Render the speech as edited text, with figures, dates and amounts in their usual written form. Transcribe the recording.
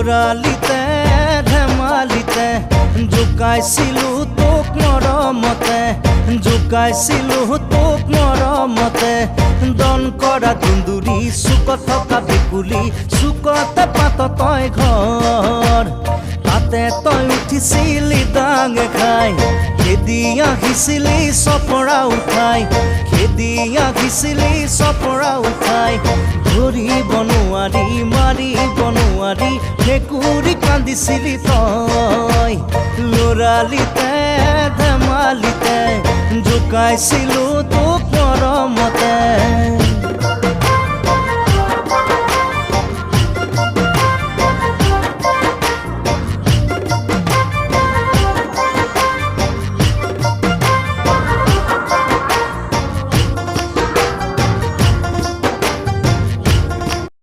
লৰালিতে ধেমালিতে জোকাইছিলো তোক মৰমতে জোকাইছিলো তোক মৰমতে দন কৰা দুন্দুৰি চুকত থকা ভেকুলী চুকতে পাত তই ঘৰ তাতে তই উঠিছিলি ডাঙে খাই খেদি আহিছিলি চপৰা উঠাই খেদি আহিছিলি চপৰা উঠাই ধৰিব নোৱাৰি মাৰিব নোৱাৰি ভেকুৰী কান্দিছিলি তই লৰালিতে ধেমালিতে জোকাইছিলো তোক মৰমতে।